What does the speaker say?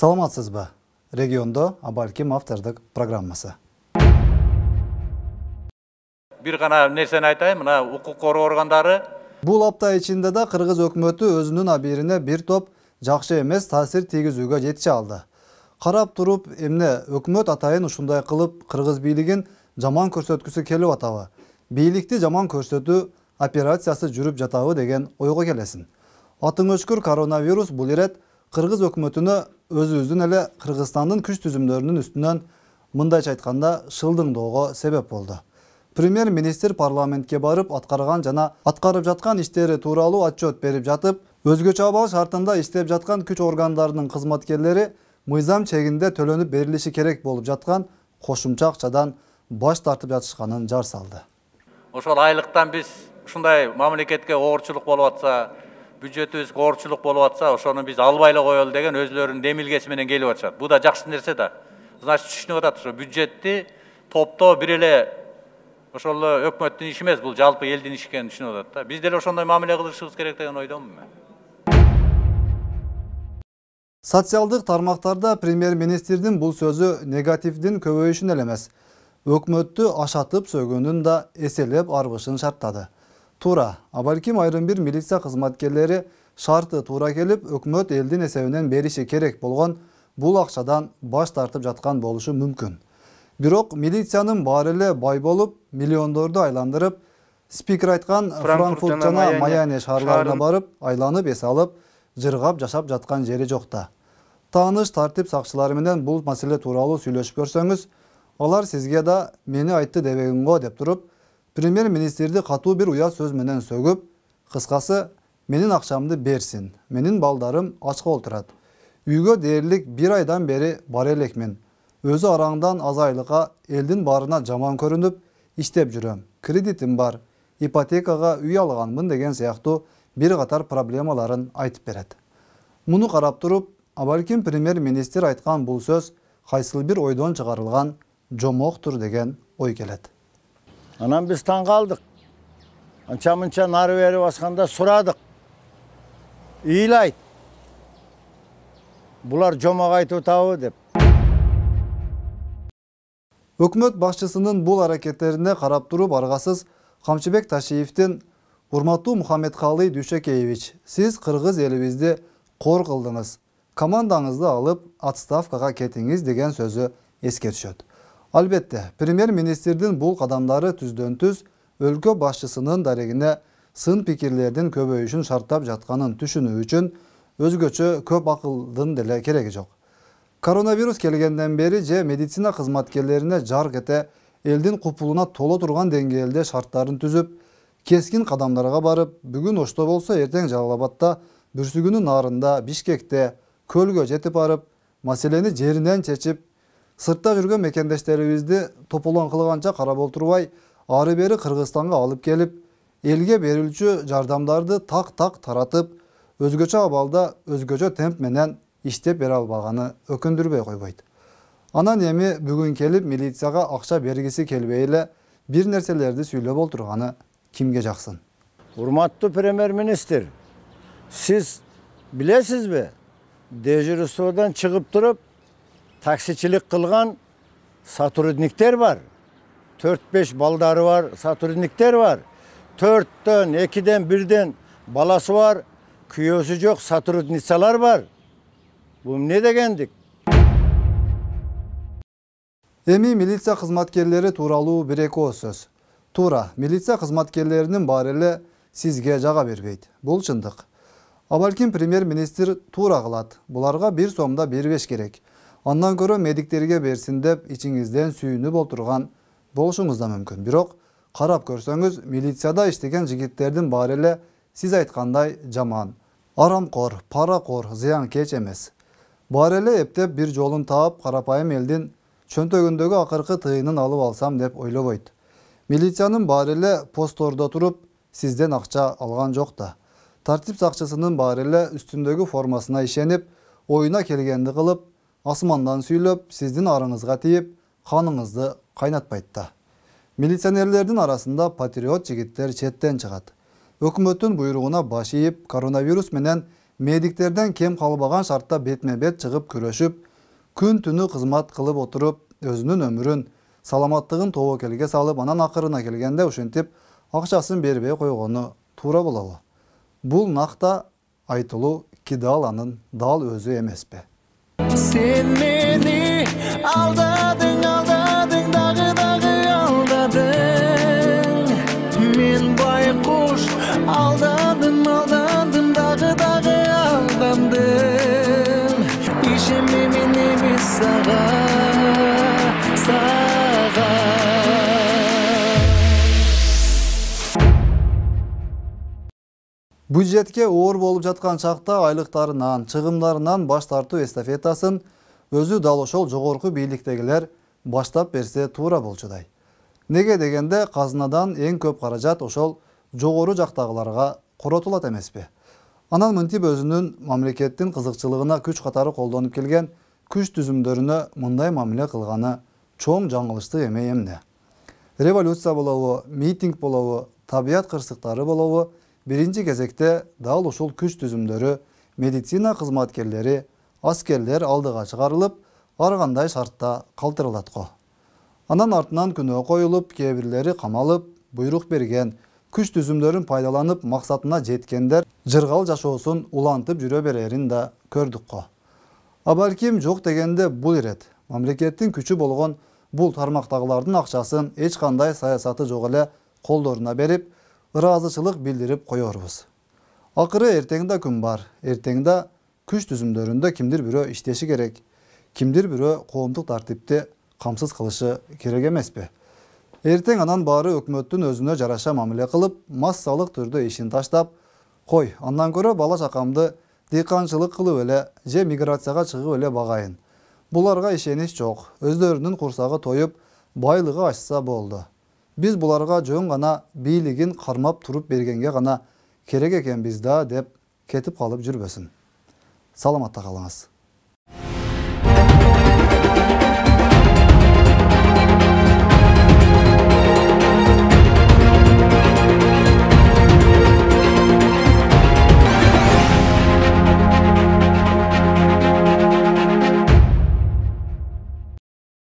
Саламатсызбы? Регионда Абалким автордық программасы. Bir gana nerseni aytayım, mına hukuk koru organdары. Бул апта ичинде да Кыргыз өкмөтү өзүнүн абийирине бир топ жакшы эмес таасир тийгизүүгө жетише алды. Карап туруп, эмне өкмөт атайын ушундай кылып кыргыз бийлигин жаман көрсөткүсү келип атабы? Бийликти жаман көрсөтүү операциясы жүрүп жатабы деген ойго келесин. Атың өчкүр коронавирус бул ирет Кыргыз өкмөтүнө өзүбүздүн эле Кыргызстандын күч түзүмдөрүнүн үстүнөн мындайча айтканда шылдыңдоого себеп болду. Премьер-министр парламентке барып аткарган жана аткарып жаткан иштери тууралуу отчет берип жатып, өзгөчө абал шартында иштеп жаткан күч органдарынын кызматкерлери мыйзам чегинде төлөнүп берилиши керек болуп жаткан кошумча акчадан баш тартып жатышканын жар салды. Ошол айлыктан биз ушундай мамлекетке оорчулук болуп атса, бюджетибизге оорчулук болуп атса, ошону биз албай эле коелу деген өзлөрүнүн демилгеси менен келип атышат. Бул да жакшы нерсе да. Значит, түшүнүп атат, ошо бюджетти топтоо бир эле ошол өкмөттүн иши эмес, бул жалпы элдин иши экенин түшүнүп атат да. Биз деле ошондой мамиле кылышыбыз керек деген ойдомун мен. Социалдык тармактарда премьер-министрдин бул сөзү негативдин көбөйүшүн эле эмес, өкмөттү ашатып сөгүүнүн да эселеп арбышын шарттады. Туура, абалким айрым бир милиция кызматкерлери шарты туура келип, өкмөт элдин эсебинен бериши керек болгон бул акчадан баш тартып жаткан болушу мүмкүн. Бирок милициянын баары эле бай болуп, миллиондорду айландырып, спикер айткан Франкфурт жана Майами шаарларына барып, айланып эс алып, жыргап жашап жаткан жери жок да. Тааныш тартип сакчылары менен бул маселе тууралуу сүйлөшүп көрсөңүз, алар сизге да мени айтты дебегин го деп туруп, премьер-министрди катуу бир уят сөз менен сөгүп, кыскасы, менин акчамды берсин, менин балдарым ачка отурат. Үйгө дээрлик бир айдан бери бара элекмин. Өзү араңдан аз айлыкка элдин баарына жаман көрүнүп, иштеп жүрөм. Кредитим бар, ипотекага үй алганмын деген сыяктуу бир катар проблемаларын айтып берет. Муну карап туруп, абалким премьер-министр айткан бул сөз кайсыл бир ойдон чыгарылган жомоктур деген ой келет. Анан биз таң калдык. Анча-мынча нары бери басканда сурадык. Ыйлайт. Булар жомок айтып атабы деп. Өкмөт башчысынын бул аракеттерине карап туруп аргасыз Камчыбек Ташиевдин урматтуу Мухаммедкалый Дүйшөкеевич, сиз кыргыз элибизди кор кылдыңыз, командаңызды алып отставкага кетиңиз деген сөзү эске түшөт. Албетте, премьер-министрдин бул кадамдары түздөн-түз өлкө башчысынын дарегине сын пикирлердин көбөйүшүн шарттап жатканын түшүнүү үчүн өзгөчө көп акылдын деле кереги жок. Коронавирус келгенден бери же медицина кызматкерлерине жар кете элдин купулуна толо турган деңгээлде шарттарын түзүп, кескин кадамдарга барып, бүгүн Ошто болсо эртең Жалал Абадта, бүрсүгүнүн нарында, Бишкекте, Көлгө жетип барып, маселени жеринен чечип, сыртта жүргөн мекендештерибизди тополон кылганча карап отурбай, ары бери Кыргызстанга алып келип, элге берилчү жардамдарды так-так таратып, өзгөчө абалда, өзгөчө темп менен иштеп бере албаганы өкүндүрбөй койбойт. Анан эми бүгүн келип милицияга акча бергиси келбей эле бир нерселерди сүйлөп отурганы кимге жаксын? Урматтуу премьер-министр, сиз билесизби? Дежурстводон чыгып туруп, таксичилик кылган сотрудниктер бар. 4-5 балдары бар, сотрудниктер бар. 4-төн, 2-ден, 1-ден баласы бар, күйөөсү жок сотрудницалар бар. Бул эмне дегендик? Эми милиция кызматкерлери тууралуу бир-эки ооз сөз. Туура, милиция кызматкерлеринин баары эле сизге жага бербейт. Бул чындык. Абалким премьер-министр туура кылат. Буларга 1 сом да бербеш керек. Андан көрө медиктерге берсин деп ичиңизден сүйүнүп отурган болушуңуз да мүмкүн. Бирок карап көрсөңүз, милицияда иштеген жигиттердин баары эле сиз айткандай жаман, арамкор, паракор, зыянкеч эмес. Баары эле эптеп бир жолун таап, карапайым элдин чөнтөгүндөгү акыркы тыйынын алып алсам деп ойлобойт. Милициянын баары эле посттордо туруп, сизден акча алган жок да. Тартип сакчысынын баары эле үстүндөгү формасына ишенип, оюна келгенди кылып, асмандан сүйлөп, сиздин арыңызга тиип, каныңызды кайнатпайт да. Милиционерлердин арасында патриот жигиттер четтен чыгат. Өкмөттүн буйругуна баш ийип, коронавирус менен медиктерден кем калбаган шартта бетме-бет чыгып күрөшүп, күн түнү кызмат кылып отуруп, өзүнүн өмүрүн, саламаттыгын тобокелге салып, анан акырына келгенде ушинтип акчасын бербей койгону туура болобу? Бул накта айтылуу Кидаланын дал өзү эмеспи? Sen meni aldadın, aldadın, dagı aldadın. Men baykuş aldandım, aldandım, dagı aldandım. İşemem emis sağa. Бюджетке оор болуп жаткан чакта айлыктарынан, чыгымдарынан баш тартуу эстафетасын өзү дал ошол жогорку бийликтегилер баштап берсе туура болчудай. Неге дегенде казынадан эң көп каражат ошол жогору жактагыларга коротулат эмеспи? Анан мынтип өзүнүн мамлекеттин кызыкчылыгына күч катары колдонуп келген күч түзүмдөрүнө мындай мамиле кылганы чоң жаңылыштык эмей эмне? Революция болобу, митинг болобу, табият кырсыктары болобу, биринчи кезекте дал ушул күч түзүмдөрү, медицина кызматкерлери, аскерлер алдыга чыгарылып, ар кандай шартта калтырылат го. Анан артынан күнөө коюлуп, кээ бирлери камалып, буйрук берген, күч түзүмдөрүн пайдаланып максатына жеткендер жыргал жашоосун улантып жүрө берерин да көрдүк го. А балким жок дегенде бул ирет. Мамлекеттин күчү болгон бул тармактагылардын акчасын эч кандай саясаты жок эле колдоруна берип, ыраазычылык билдирип коербуз. Акыры эртең да күн бар. Эртең да күч түзүмдөрүндө кимдир бирөө иштеши керек. Кимдир бирөө коомдук тартипти камсыз кылышы керек эмеспи? Эртең анан баары өкмөттүн өзүнө жараша мамиле кылып, массалык түрдө ишин таштап, кой, андан көрө бала чакамды дыйканчылык кылып эле же миграцияга чыгып эле багайын. Буларга ишенич жок. Өздөрүнүн курсагы тоюп, байлыгы ачса болду. Биз буларга жөн гана бийлигин кармап туруп бергенге гана керек экенбиз да деп кетип калып жүрбөсүн. Саламатта калыңыз.